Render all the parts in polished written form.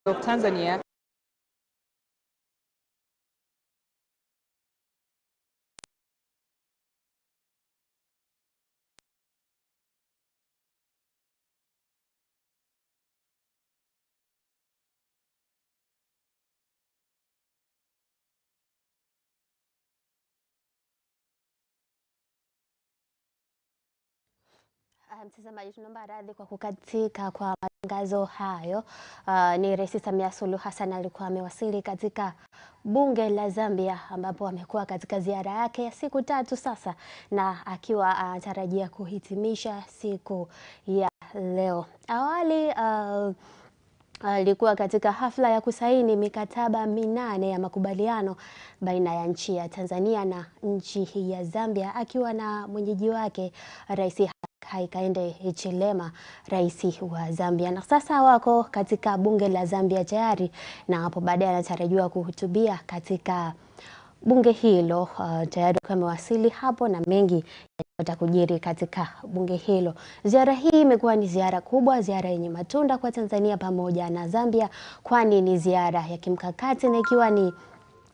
of Tanzania. Mtazamaji, tunaomba radhi kwa kukatika kwa matangazo hayo. Ni Rais Samia Suluhu Hassan alikuwa amewasili katika bunge la Zambia, ambapo amekuwa katika ziara yake ya siku 3 sasa, na akiwa anatarajia kuhitimisha siku ya leo. Awali alikuwa katika hafla ya kusaini mikataba 8 ya makubaliano baina ya nchi ya Tanzania na nchi ya Zambia, akiwa na mwenyeji wake Rais Hakainde Hichilema, rais wa Zambia. Na sasa wako katika bunge la Zambia tayari, na hapo baadaye anatarajiwa kuhutubia katika bunge hilo. Tayari amewasili hapo na mengi yatakujiri katika bunge hilo. Ziara hii imekuwa ni ziara kubwa, ziara yenye matunda kwa Tanzania pamoja na Zambia, kwani ni ziara ya kimkakati na ikiwa ni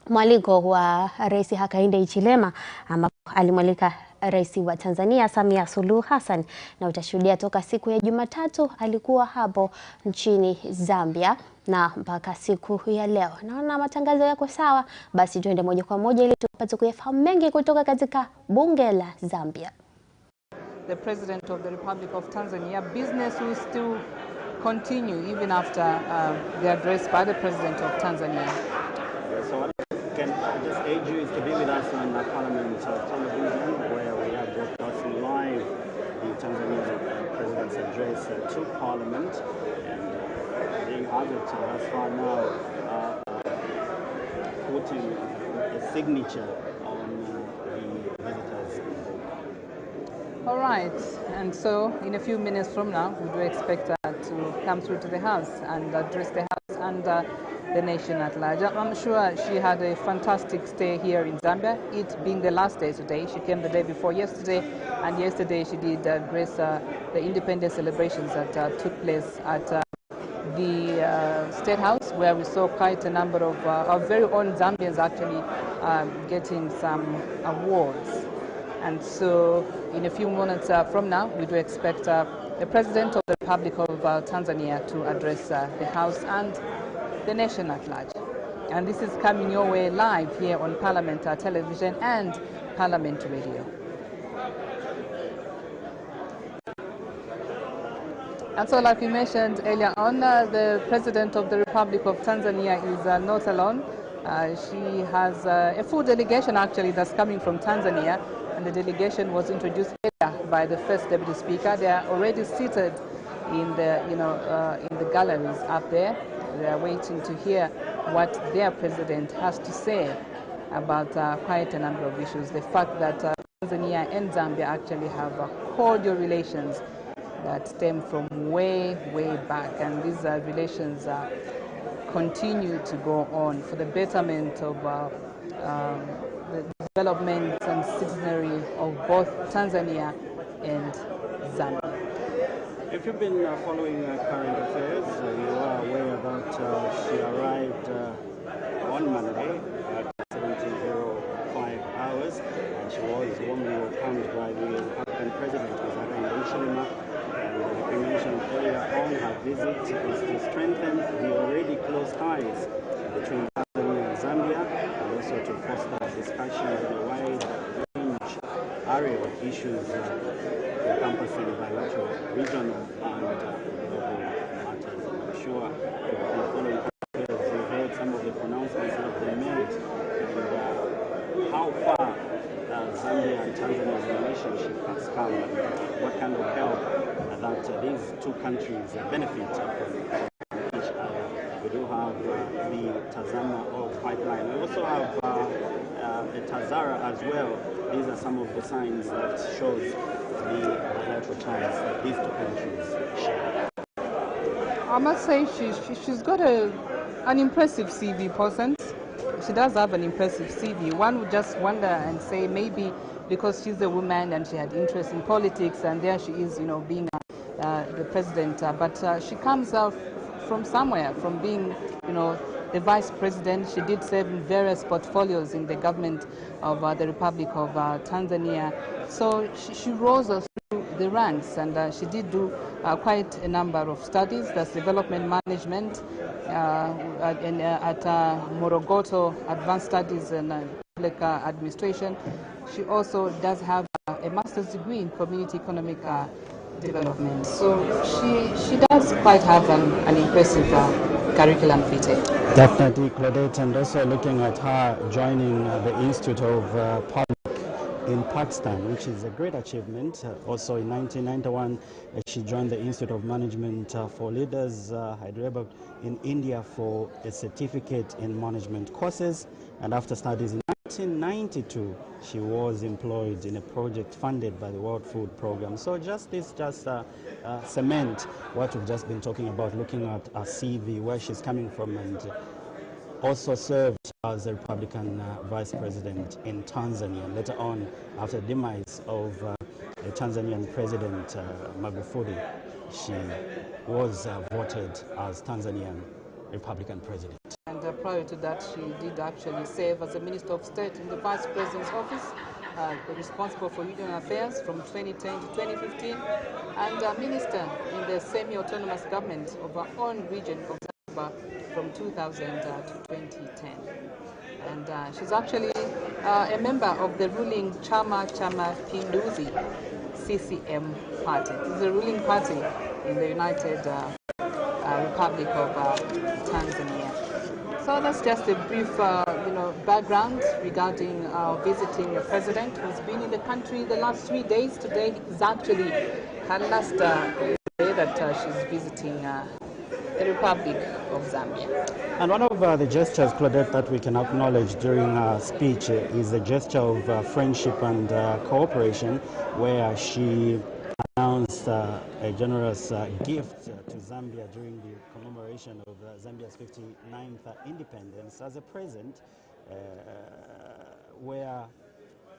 mwaliko wa Rais Hakainde Hichilema, ambapo alimwalika Rais wa Tanzania Samia Suluhu Hassan, na utashuhudia toka siku ya Jumatatu alikuwa hapo nchini Zambia na mpaka siku ya leo. Naona matangazo yako sawa, basi tuende moja kwa moja ili tupate kuyafahamu mengi kutoka katika bunge la Zambia. The President of the Republic of Tanzania, business will still continue even after the address by the President of Tanzania. So what I can just urge you is to be with us on Parliament television, where we are broadcasting live the Tanzanian President's address to Parliament, and there you have it. As far now, putting a signature on the visitors' book. All right, and so in a few minutes from now, we do expect her to come through to the House and address the House and the nation at large. I'm sure she had a fantastic stay here in Zambia, it being the last day today. She came the day before yesterday, and yesterday she did grace the independence celebrations that took place at the State House, where we saw quite a number of our very own Zambians actually getting some awards. And so in a few moments from now, we do expect the President of the Republic of Tanzania to address the House and the nation at large. And this is coming your way live here on Parliament television and Parliament radio. And so, like we mentioned earlier on, the President of the Republic of Tanzania is not alone. She has a full delegation actually that's coming from Tanzania, and the delegation was introduced earlier by the First Deputy Speaker. They are already seated in the in the galleries up there. They are waiting to hear what their president has to say about quite a number of issues. The fact that Tanzania and Zambia actually have cordial relations that stem from way back, and these relations continue to go on for the betterment of the development and citizenry of both Tanzania and Zambia. If you've been following current affairs, you are aware that she arrived on Monday at 17:05 hours, and she was warmly welcomed by the African President, Hassan Nchini. And like we mentioned earlier on, her visit is to strengthen the already close ties between Tanzania and Zambia, and also to foster discussions in a wide range area of issues encompassing bilateral, regional, and global matters. I'm sure you've been following affairs, you've heard some of the pronouncements that have been made, and how far Zambia and Tanzania's relationship has come, and what kind of help that these two countries benefit from each other. We do have the Tazama pipeline. We also have the Tazara as well. These are some of the signs that shows the bilateral ties that these two countries share. I must say she's got an impressive CV, Posant. She does have an impressive CV. One would just wonder and say maybe because she's a woman and she had interest in politics, and there she is, being the president. But she comes out from somewhere, from being, the vice president. She did serve in various portfolios in the government of the Republic of Tanzania. So she rose through the ranks, and she did do quite a number of studies. That's development management at Morogoto, advanced studies in public administration. She also does have a master's degree in community economic development. So she does quite have an impressive curriculum vitae. Definitely, Claudette, and also looking at her joining the Institute of Public in Pakistan, which is a great achievement. Also in 1991, she joined the Institute of Management for Leaders, Hyderabad, in India for a certificate in management courses. And after studies in 1992, she was employed in a project funded by the World Food Program. So this cement what we've just been talking about, looking at her CV, where she's coming from, and also served as a Republican vice president in Tanzania. Later on, after the demise of the Tanzanian president Magufuli, she was voted as Tanzanian Republican president. And prior to that, she did actually serve as a Minister of State in the Vice President's office, responsible for Union Affairs from 2010 to 2015, and Minister in the semi-autonomous government of our own region of Zanzibar from 2000 to 2010. And she's actually a member of the ruling Chama Pinduzi CCM party. It's the ruling party in the United Republic of Tanzania. So that's just a brief, background regarding visiting the president who's been in the country the last 3 days. Today is actually her last day that she's visiting the Republic of Zambia. And one of the gestures, Claudette, that we can acknowledge during her speech is a gesture of friendship and cooperation, where she announced a generous gift to Zambia during the commemoration of Zambia's 59th independence as a present, where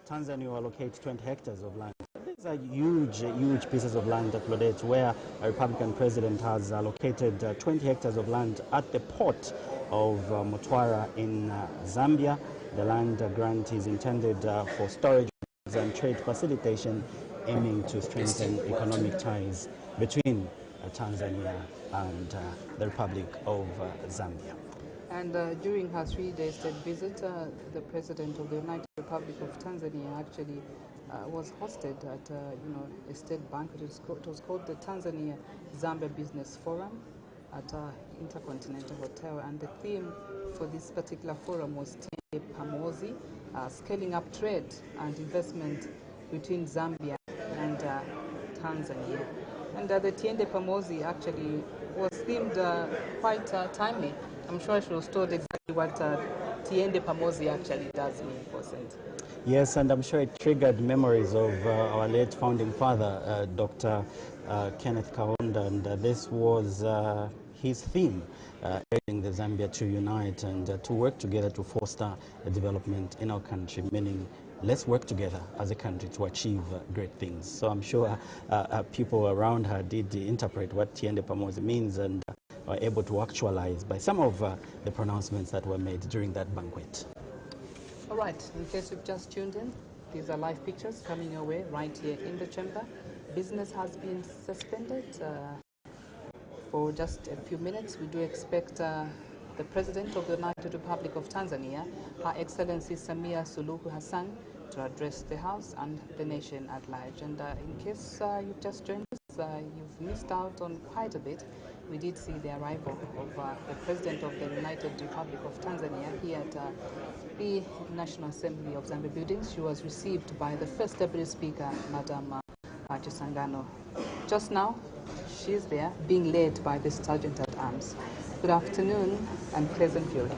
Tanzania will allocate 20 hectares of land. These are huge pieces of land, Claudette, where a Republican president has allocated 20 hectares of land at the port of Mtwara in Zambia. The land grant is intended for storage and trade facilitation, aiming to strengthen economic ties between Tanzania and the Republic of Zambia. And during her 3-day state visit, the President of the United Republic of Tanzania actually was hosted at a state banquet. It was called the Tanzania-Zambia Business Forum at Intercontinental Hotel, and the theme for this particular forum was Tiende Pamozi, scaling up trade and investment between Zambia and Tanzania. And the Tiende Pamozi actually was themed quite timely. I'm sure she was told exactly what Tiende Pamozi actually does mean, wasn't it? Yes, and I'm sure it triggered memories of our late founding father, Dr. Kenneth Kaunda, and this was his theme, urging the Zambia to unite and to work together to foster the development in our country, meaning let's work together as a country to achieve great things. So I'm sure people around her did interpret what Tiende Pamozi means and were able to actualize by some of the pronouncements that were made during that banquet. All right, in case you've just tuned in, these are live pictures coming your way right here in the chamber. Business has been suspended for just a few minutes. We do expect the President of the United Republic of Tanzania, Her Excellency Samia Suluhu Hassan, to address the House and the nation at large. And in case you've just joined us, you've missed out on quite a bit. We did see the arrival of the President of the United Republic of Tanzania here at the National Assembly of Zambia buildings. She was received by the First Deputy Speaker, Madam Chisangano. Just now, she's there being led by the Sergeant at Arms. Good afternoon and pleasant viewing.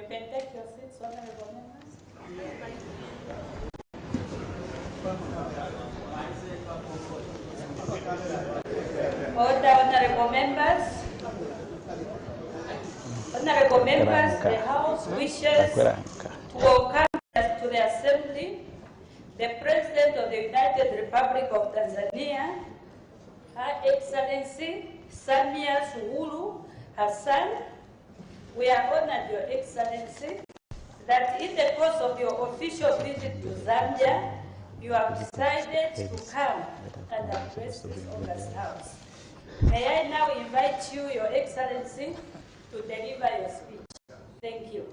can take your seats, honorable members. Order, honorable members. Honorable members, the House wishes to welcome to the Assembly the President of the United Republic of Tanzania, Her Excellency Samia Suluhu Hassan. We are honored, Your Excellency, that in the course of your official visit to Zambia, you have decided to come and address this August House. May I now invite you, Your Excellency, to deliver your speech. Thank you.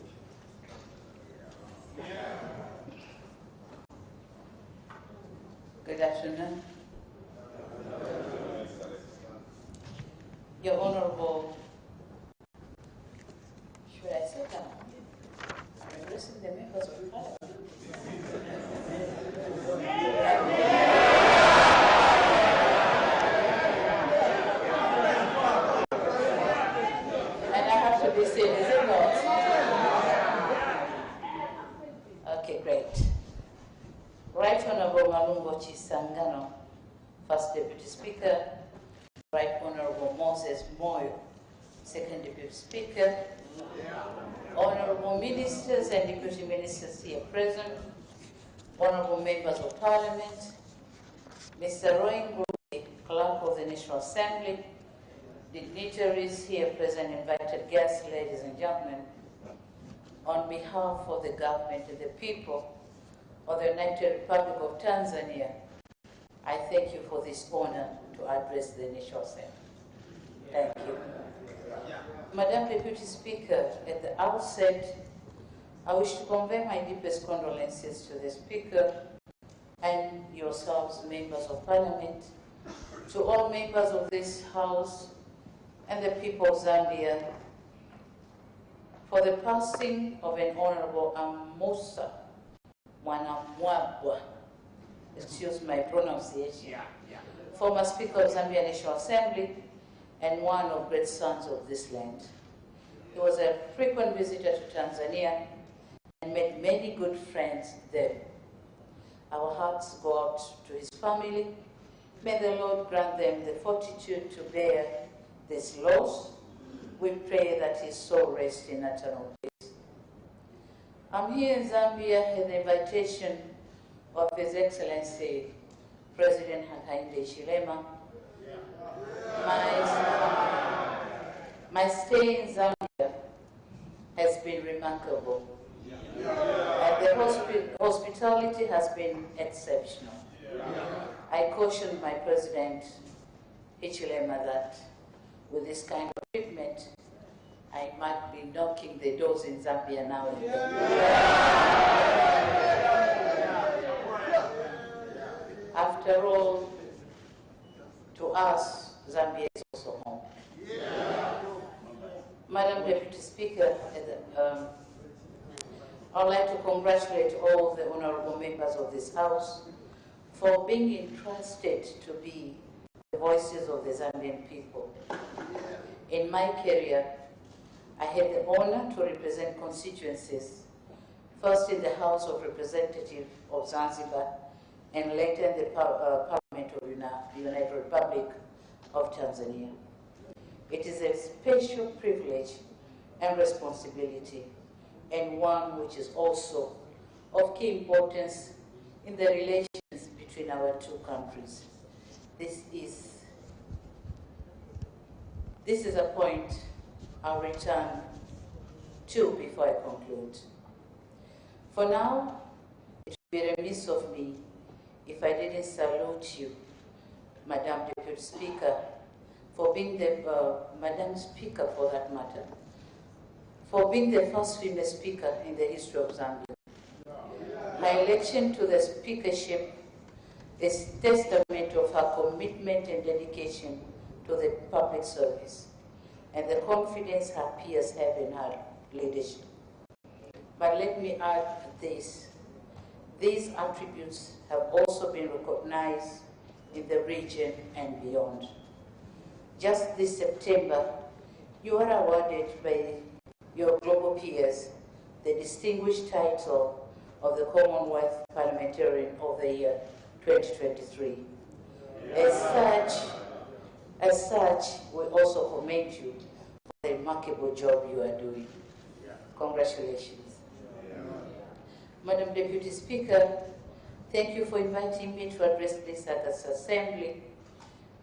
Good afternoon. Your Honorable, should I sit down? I'm addressing the members of Parliament. And I have to be seen, is it not? Okay, great. Right Honorable Malungo Chisangano, First Deputy Speaker. Right Honorable Moses Moyo, Second Deputy Speaker. Honorable Ministers and Deputy Ministers here present. Honorable Members of Parliament. Mr. Roy Ngruge, Clerk of the National Assembly. Dignitaries here present, invited guests, ladies and gentlemen. On behalf of the government and the people of the United Republic of Tanzania, I thank you for this honor to address the National Assembly. Thank you. Madam Deputy Speaker, at the outset, I wish to convey my deepest condolences to the Speaker and yourselves, members of Parliament, to all members of this House and the people of Zambia for the passing of an Honorable Amusa Mwanamwabwa, excuse my pronunciation, former Speaker of Zambia National Assembly and one of great sons of this land. He was a frequent visitor to Tanzania and made many good friends there. Our hearts go out to his family. May the Lord grant them the fortitude to bear this loss. We pray that his soul rest in eternal peace. I'm here in Zambia at the invitation of His Excellency President Hassan Nchini. My stay in Zambia has been remarkable, and the hospitality has been exceptional. I cautioned my President Hichilema that with this kind of treatment, I might be knocking the doors in Zambia now and then. After all, to us, Zambia is also home. Madam Deputy Speaker, I'd like to congratulate all the honorable members of this House for being entrusted to be the voices of the Zambian people. In my career, I had the honor to represent constituencies, first in the House of Representatives of Zanzibar, and later in the Parliament of the United Republic of Tanzania. It is a special privilege and responsibility, and one which is also of key importance in the relations between our two countries. This is a point I'll return to before I conclude. For now, it would be remiss of me if I didn't salute you, Madam Deputy Speaker, for being the, Madam Speaker for that matter, for being the first female speaker in the history of Zambia. My election to the speakership is testament of her commitment and dedication to the public service and the confidence her peers have in her leadership. But let me add this. These attributes have also been recognized in the region and beyond. Just this September, you were awarded by your global peers the distinguished title of the Commonwealth Parliamentarian of the Year 2023. As such, we also commend you for the remarkable job you are doing. Congratulations. Madam Deputy Speaker, thank you for inviting me to address this August Assembly,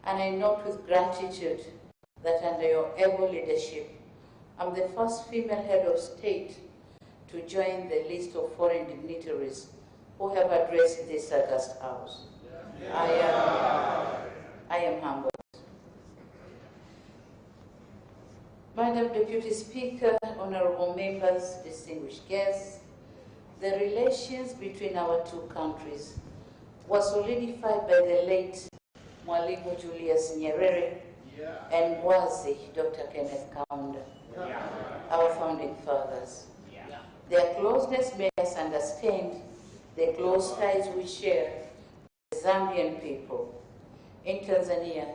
and I note with gratitude that under your able leadership, I'm the first female head of state to join the list of foreign dignitaries who have addressed this august house. I am humbled. Madam Deputy Speaker, honorable members, distinguished guests, the relations between our two countries was solidified by the late Mwalimu Julius Nyerere and Mwazi Dr. Kenneth Kaunda, our founding fathers. Their closeness made us understand the close ties we share with the Zambian people. In Tanzania,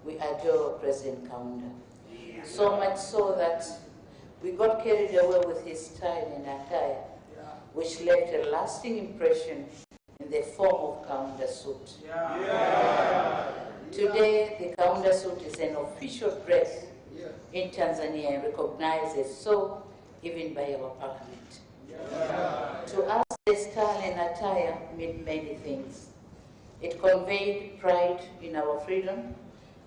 we adore President Kaunda, so much so that we got carried away with his style and attire, which left a lasting impression in the form of Kaunda suit. Today, the Kaunda suit is an official dress in Tanzania and recognized as so even by our parliament. To us, the style and attire mean many things. It conveyed pride in our freedom,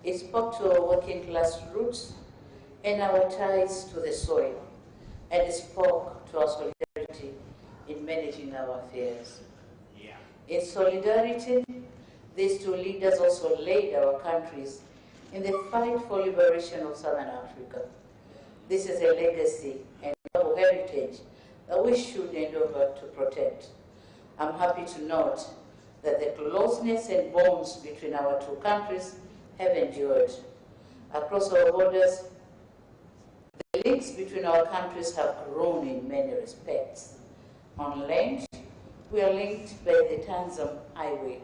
it spoke to our working class roots and our ties to the soil, and it spoke to our solidarity in managing our affairs. In solidarity, these two leaders also led our countries in the fight for liberation of Southern Africa. This is a legacy and noble heritage that we should endeavor to protect. I'm happy to note that the closeness and bonds between our two countries have endured. Across our borders, the links between our countries have grown in many respects. On land, we are linked by the Tanzam Highway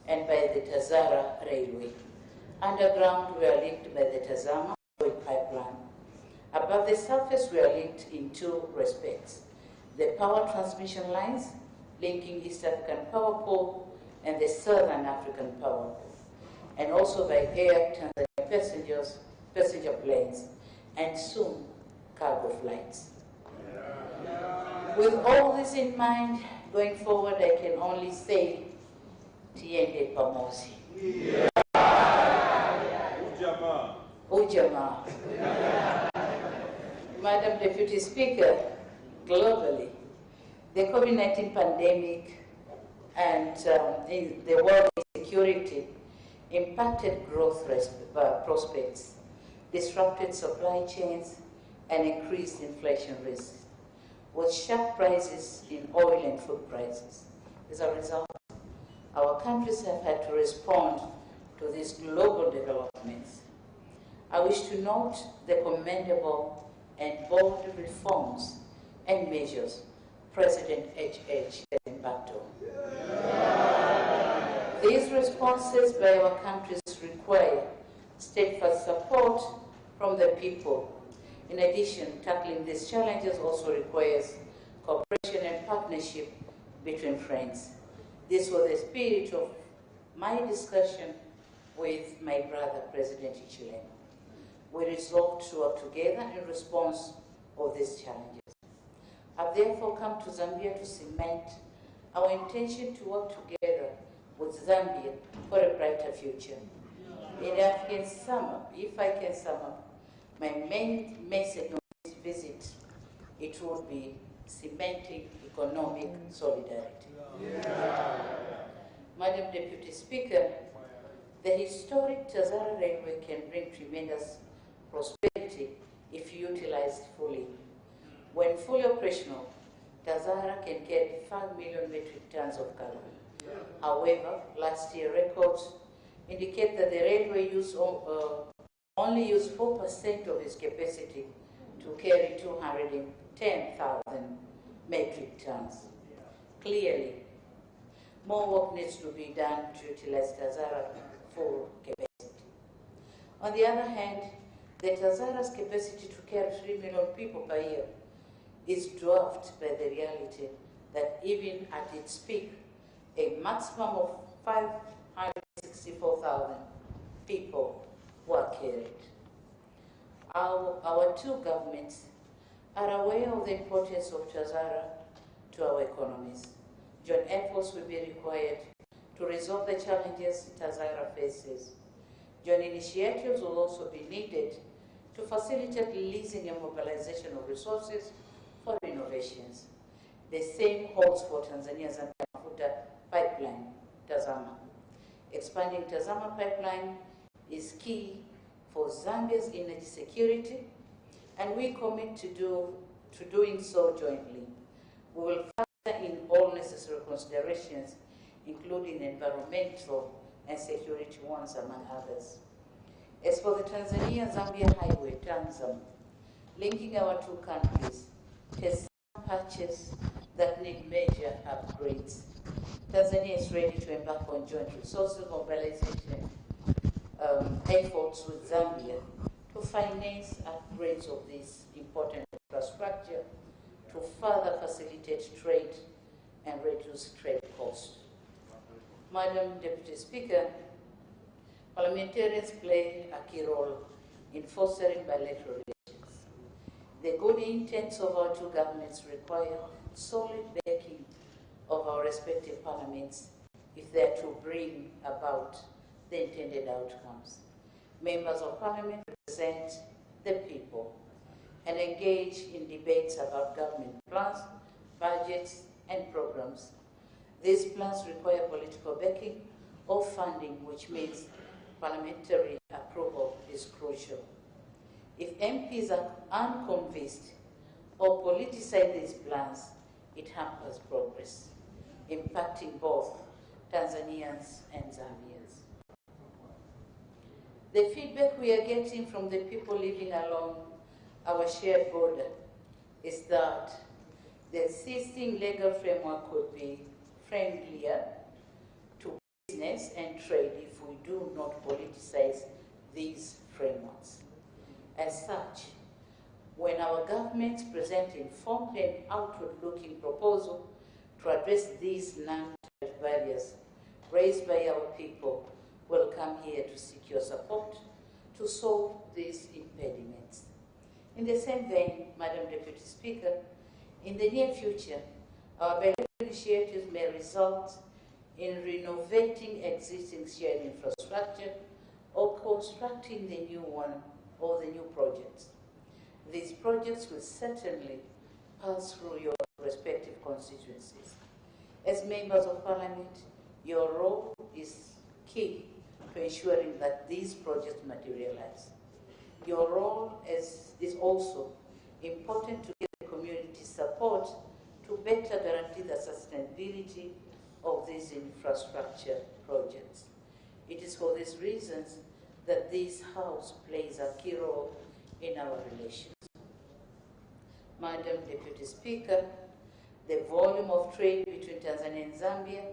and by the Tazara Railway. Underground, we are linked by the Tazama oil pipeline. Above the surface, we are linked in two respects: the power transmission lines linking East African Power Pool and the Southern African Power Pool, and also by air Tanzania passenger planes, and soon cargo flights. With all this in mind, going forward, I can only say, Tiende pamosi. Ujamaa. Madam Deputy Speaker, globally, the COVID-19 pandemic and the world insecurity impacted growth prospects, disrupted supply chains, and increased inflation risks, with sharp rises in oil and food prices. As a result, our countries have had to respond to these global developments. I wish to note the commendable and bold reforms and measures President HH has embarked on. These responses by our countries require steadfast support from the people. In addition, tackling these challenges also requires cooperation and partnership between friends. This was the spirit of my discussion with my brother, President Nchini. We resolved to work together in response of these challenges. I've therefore come to Zambia to cement our intention to work together with Zambia for a brighter future. If I can sum up, my main message of this visit, it would be cementing economic solidarity. Madam Deputy Speaker, the historic Tazara Railway can bring tremendous prosperity if utilized fully. When fully operational, Tazara can carry 5 million metric tons of cargo. However, last year records indicate that the railway only used 4% of its capacity to carry 210,000 metric tons. Clearly, more work needs to be done to utilize Tazara's full capacity. On the other hand, the Tazara's capacity to carry 3 million people per year is dwarfed by the reality that even at its peak, a maximum of 564,000 people were carried. Our two governments are aware of the importance of Ziara to our economies. Joint efforts will be required to resolve the challenges Ziara faces. Joint initiatives will also be needed to facilitate leasing and mobilization of resources for innovations. The same holds for Tanzania's Zambia pipeline, Tazama. Expanding Tazama pipeline is key for Zambia's energy security, and we commit to doing so jointly. We will factor in all necessary considerations, including environmental and security ones, among others. As for the Tanzania-Zambia highway, TANZAM, linking our two countries, has some patches that need major upgrades. Tanzania is ready to embark on joint resources mobilization efforts with Zambia to finance upgrades of this important infrastructure to further facilitate trade and reduce trade costs. Madam Deputy Speaker, parliamentarians play a key role in fostering bilateral relations. The good intents of our two governments require solid backing of our respective parliaments if they are to bring about the intended outcomes. Members of Parliament represent the people and engage in debates about government plans, budgets, and programs. These plans require political backing or funding, which means parliamentary approval is crucial. If MPs are unconvinced or politicize these plans, it hampers progress, impacting both Tanzanians and Zambians. The feedback we are getting from the people living along our shared border is that the existing legal framework could be friendlier to business and trade if we do not politicize these frameworks. As such, when our governments present informed and outward-looking proposals to address these non-trade barriers raised by our people, we'll come here to seek your support to solve these impediments. In the same vein, Madam Deputy Speaker, in the near future, our bilateral initiatives may result in renovating existing shared infrastructure or constructing the new one or the new projects. These projects will certainly pass through your respective constituencies. As members of Parliament, your role is key to ensuring that these projects materialize. Your role is also important to give the community support to better guarantee the sustainability of these infrastructure projects. It is for these reasons that this House plays a key role in our relations. Madam Deputy Speaker, the volume of trade between Tanzania and Zambia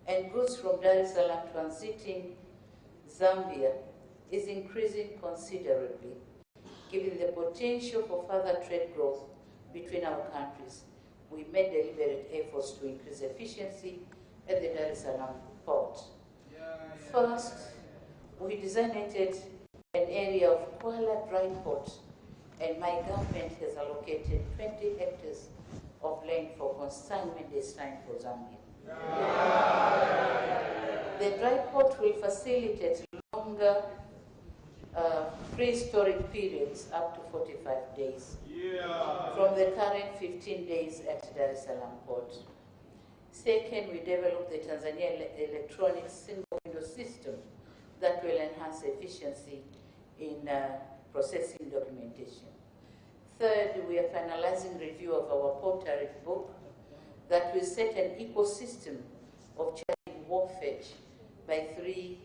and goods from Dar es Salaam transiting Zambia is increasing considerably. Given the potential for further trade growth between our countries, we made deliberate efforts to increase efficiency at the Dar es Salaam port. First, we designated an area of Kuala dry port, and my government has allocated 20 hectares of land for consignment destined for Zambia. The dry port will facilitate longer pre-storage periods up to 45 days from the current 15 days at Dar es Salaam port. Second, we developed the Tanzania electronic single window system that will enhance efficiency in processing documentation. Third, we are finalizing review of our port tariff book that will set an ecosystem of charging wharfage by $3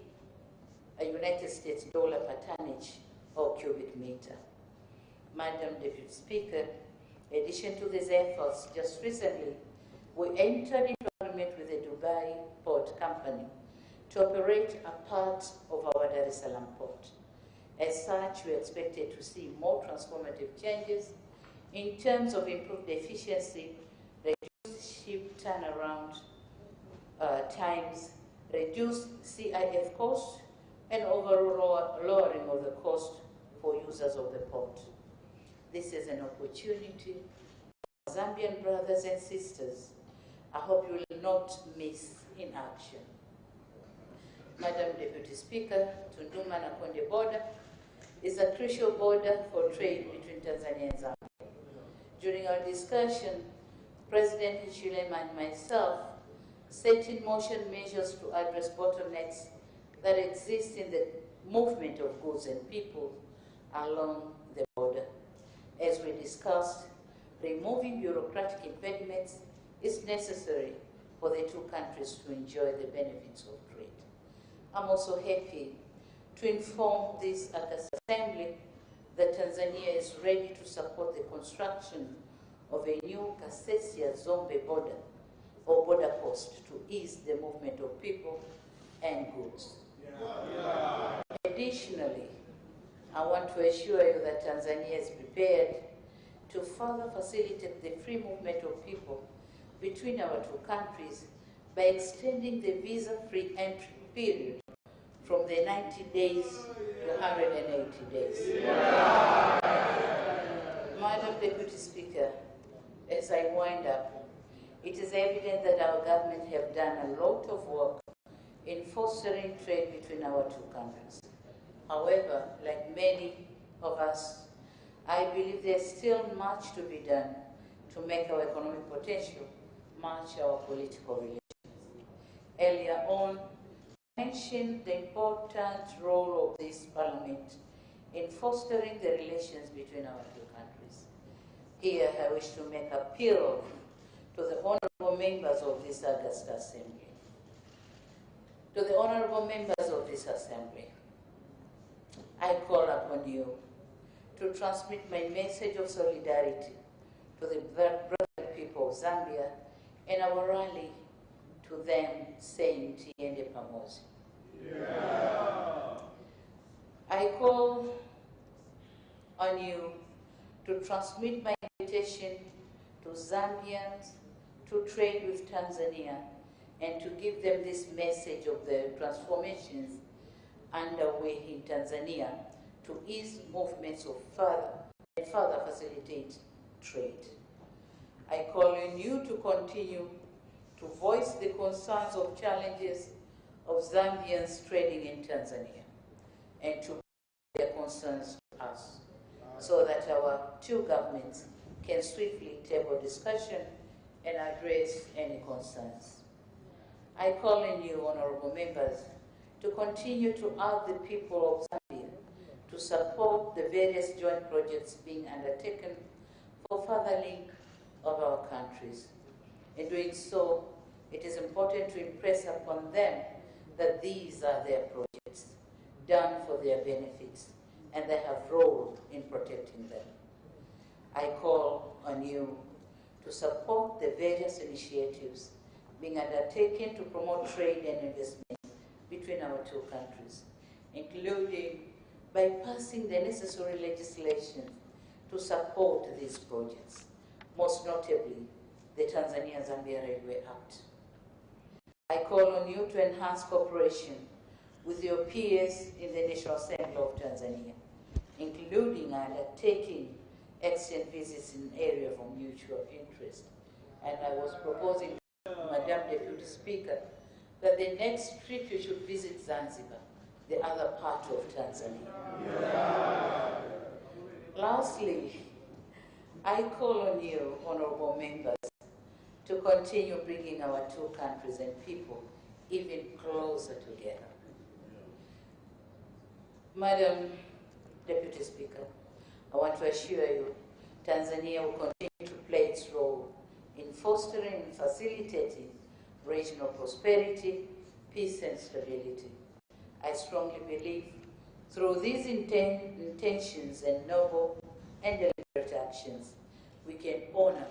United States per tonnage or cubic meter. Madam Deputy Speaker, in addition to these efforts, just recently, we entered into agreement with the Dubai Port Company to operate a part of our Dar es Salaam port. As such, we expected to see more transformative changes in terms of improved efficiency, reduced ship turnaround times, reduced CIF costs, and overall lowering of the cost for users of the port. This is an opportunity for Zambian brothers and sisters. I hope you will not miss in action. Madam Deputy Speaker, Tunduma-Nakonde border is a crucial border for trade between Tanzania and Zambia. During our discussion, President Nchini and myself set in motion measures to address bottlenecks that exist in the movement of goods and people along the border. As we discussed, removing bureaucratic impediments is necessary for the two countries to enjoy the benefits of trade. I'm also happy to inform this August Assembly that Tanzania is ready to support the construction of a new Kasesia-Zombe border or border post to ease the movement of people and goods. Additionally, I want to assure you that Tanzania is prepared to further facilitate the free movement of people between our two countries by extending the visa-free entry period from the 90 days to 180 days. Madam Deputy Speaker, as I wind up, it is evident that our government have done a lot of work in fostering trade between our two countries. However, like many of us, I believe there's still much to be done to make our economic potential match our political relations. Earlier on, I mentioned the important role of this Parliament in fostering the relations between our two countries. Here, I wish to make appeal to the honorable members of this August Assembly. To the honorable members of this Assembly, I call upon you to transmit my message of solidarity to the brother people of Zambia and our rally to them saying Tiende Pamoja. I call on you to transmit my invitation to Zambians to trade with Tanzania and to give them this message of the transformations underway in Tanzania to ease movements of further facilitate trade. I call on you to continue to voice the concerns of challenges of Zambians trading in Tanzania and to bring their concerns to us so that our two governments can swiftly table discussion and address any concerns. I call on you, honorable members, to continue to urge the people of Zambia to support the various joint projects being undertaken for further link of our countries. In doing so, it is important to impress upon them that these are their projects, done for their benefits, and they have role in protecting them. I call on you to support the various initiatives being undertaken to promote trade and investment between our two countries, including by passing the necessary legislation to support these projects, most notably the Tanzania-Zambia Railway Act. I call on you to enhance cooperation with your peers in the National Assembly of Tanzania, including undertaking exchange visits in areas of mutual interest. And I was proposing to Madam Deputy Speaker that the next trip you should visit Zanzibar, the other part of Tanzania. Lastly, I call on you, honorable members, to continue bringing our two countries and people even closer together. Madam Deputy Speaker, I want to assure you Tanzania will continue to play its role in fostering and facilitating regional prosperity, peace and stability. I strongly believe through these intentions and noble and deliberate actions, we can honor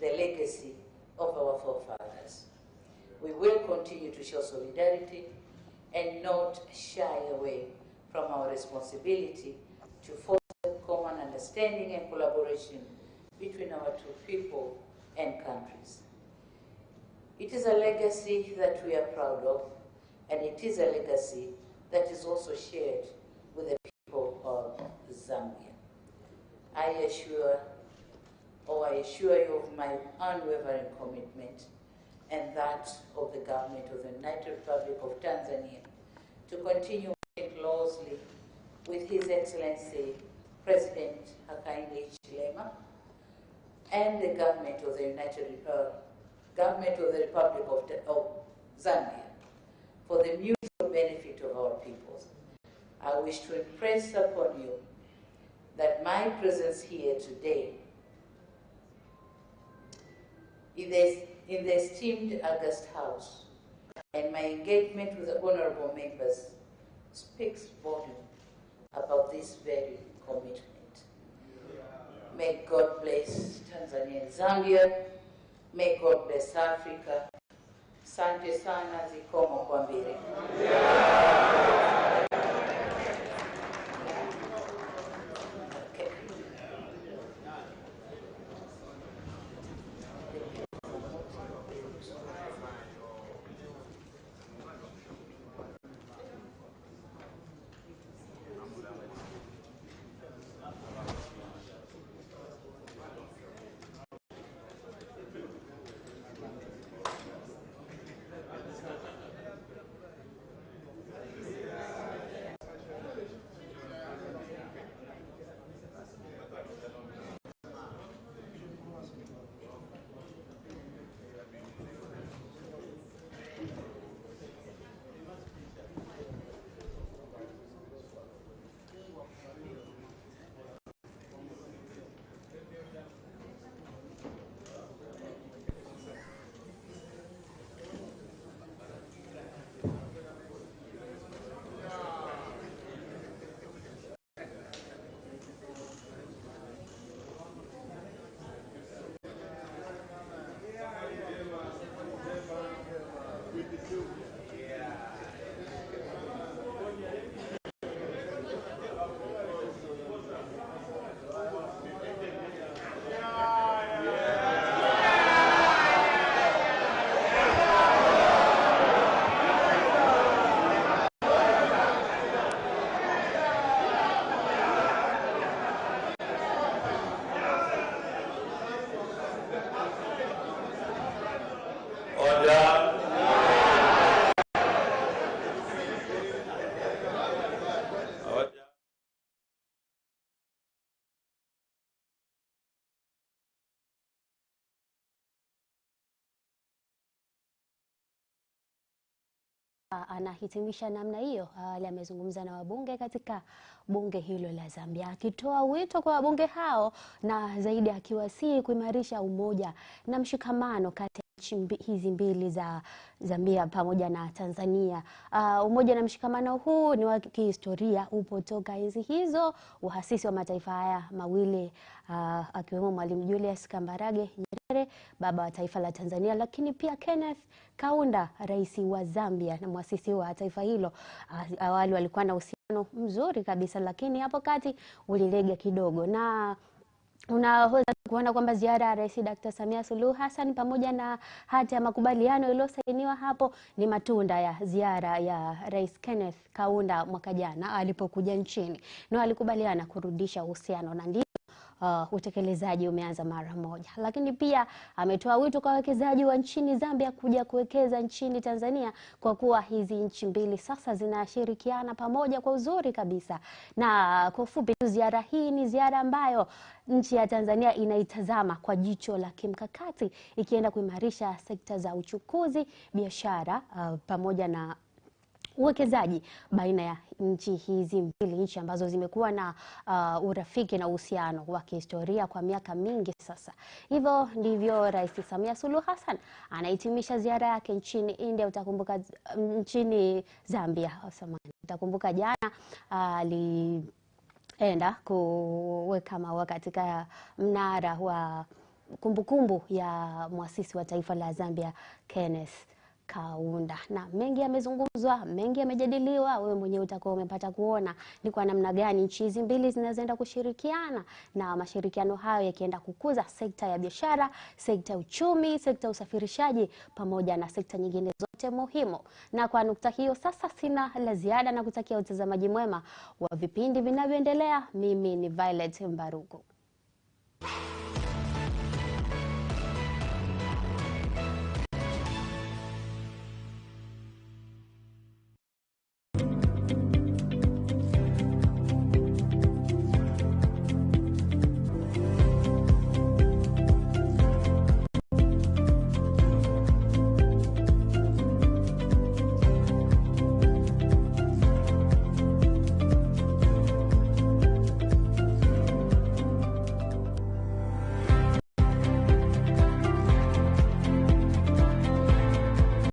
the legacy of our forefathers. We will continue to show solidarity and not shy away from our responsibility to foster common understanding and collaboration between our two people and countries. It is a legacy that we are proud of, and it is a legacy that is also shared with the people of Zambia. I assure you of my unwavering commitment and that of the government of the United Republic of Tanzania to continue working closely with His Excellency President Hassan Nchini and the government of the Republic of Zambia for the mutual benefit of our peoples. I wish to impress upon you that my presence here today in the esteemed August House and my engagement with the honorable members speaks volume about this very commitment. May God bless Tanzania and Zambia. May God bless Africa. Asante sana, zikomo kwa mbele. Anahitimisha namna hiyo. Amezungumza na wabunge katika bunge hilo la Zambia, akitoa wito kwa wabunge hao na zaidi akiwasihi kuimarisha umoja na mshikamano kati ya nchi hizi mbili za Zambia pamoja na Tanzania. Umoja na mshikamano huu ni wa kihistoria, upo toka enzi hizo uhasisi wa mataifa haya mawili, akiwemo Mwalimu Julius Kambarage Nyerere, baba wa taifa la Tanzania, lakini pia Kenneth Kaunda, rais wa Zambia na muasisi wa taifa hilo. Awali walikuwa na uhusiano mzuri kabisa, lakini hapo kati ulilega kidogo, na unaweza kuona kwamba ziara ya Rais Dr. Samia Suluhu Hassan pamoja na hati ya makubaliano iliyosainiwa hapo ni matunda ya ziara ya Rais Kenneth Kaunda mwaka jana alipokuja nchini, na alikubaliana kurudisha uhusiano, na ndio utekelezaji umeanza mara moja. Lakini pia ametoa wito kwa wawekezaji wa nchini Zambia kuja kuwekeza nchini Tanzania, kwa kuwa hizi nchi mbili sasa zinashirikiana pamoja kwa uzuri kabisa. Na kwa ufupi tu, ziara hii ni ziara ambayo nchi ya Tanzania inaitazama kwa jicho la kimkakati, ikienda kuimarisha sekta za uchukuzi, biashara pamoja na uwekezaji baina ya nchi hizi mbili, nchi ambazo zimekuwa na urafiki na uhusiano wa kihistoria kwa miaka mingi sasa. Hivyo ndivyo Rais Samia Suluhu Hassan anahitimisha ziara yake nchini India. Utakumbuka nchini Zambia, utakumbuka jana alienda kuweka maua katika mnara wa kumbukumbu ya muasisi wa taifa la Zambia Kenneth kaunda. Na mengi yamezungumzwa, mengi yamejadiliwa. Wewe mwenyewe utakuwa umepata kuona ni kwa namna gani nchi hizi mbili zinazoenda kushirikiana, na mashirikiano hayo yakienda kukuza sekta ya biashara, sekta ya uchumi, sekta ya usafirishaji pamoja na sekta nyingine zote muhimu. Na kwa nukta hiyo sasa sina la ziada na kutakia utazamaji mwema wa vipindi vinavyoendelea. Mimi ni Violet Mbaruku.